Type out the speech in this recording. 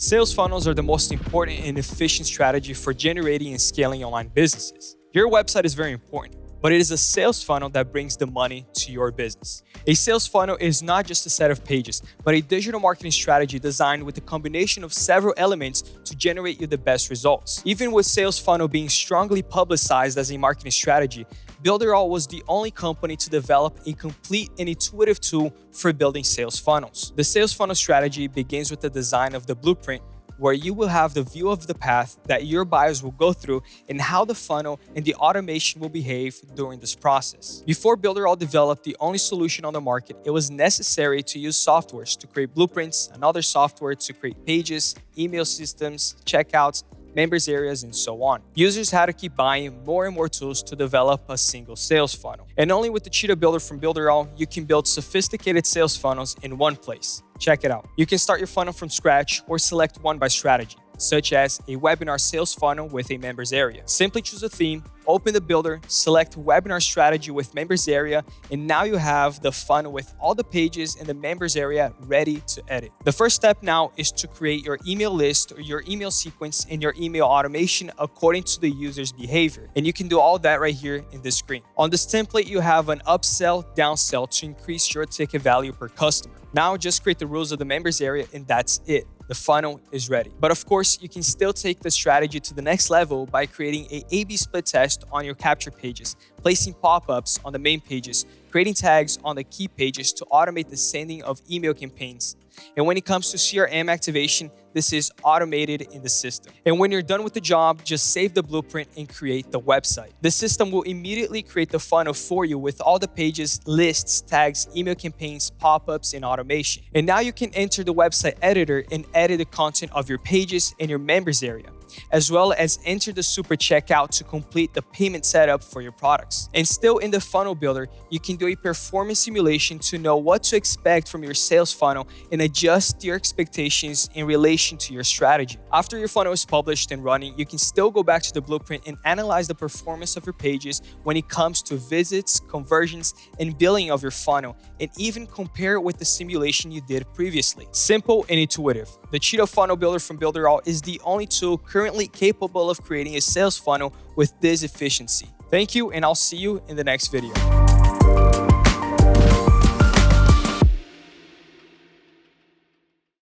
Sales funnels are the most important and efficient strategy for generating and scaling online businesses. Your website is very important, but it is a sales funnel that brings the money to your business. A sales funnel is not just a set of pages, but a digital marketing strategy designed with a combination of several elements to generate you the best results. Even with sales funnel being strongly publicized as a marketing strategy, Builderall was the only company to develop a complete and intuitive tool for building sales funnels. The sales funnel strategy begins with the design of the blueprint, where you will have the view of the path that your buyers will go through and how the funnel and the automation will behave during this process. Before Builderall developed the only solution on the market, it was necessary to use softwares to create blueprints and other software to create pages, email systems, checkouts, members areas, and so on. Users had to keep buying more and more tools to develop a single sales funnel. And only with the Cheetah Builder from Builderall, you can build sophisticated sales funnels in one place. Check it out. You can start your funnel from scratch or select one by strategy, such as a webinar sales funnel with a members area. Simply choose a theme, open the builder, select webinar strategy with members area, and now you have the funnel with all the pages in the members area ready to edit. The first step now is to create your email list or your email sequence and your email automation according to the user's behavior. And you can do all that right here in this screen. On this template, you have an upsell, downsell to increase your ticket value per customer. Now just create the rules of the members area and that's it. The funnel is ready. But of course, you can still take the strategy to the next level by creating a A/B split test on your capture pages, placing pop-ups on the main pages, creating tags on the key pages to automate the sending of email campaigns. And when it comes to CRM activation, this is automated in the system. And when you're done with the job, just save the blueprint and create the website. The system will immediately create the funnel for you with all the pages, lists, tags, email campaigns, pop-ups, and automation. And now you can enter the website editor and edit the content of your pages and your members area, as well as enter the super checkout to complete the payment setup for your products. And still in the funnel builder, you can do a performance simulation to know what to expect from your sales funnel and adjust your expectations in relation to your strategy. After your funnel is published and running, you can still go back to the blueprint and analyze the performance of your pages when it comes to visits, conversions, and billing of your funnel, and even compare it with the simulation you did previously. Simple and intuitive. The Cheetah Funnel Builder from Builderall is the only tool currently capable of creating a sales funnel with this efficiency. Thank you, and I'll see you in the next video.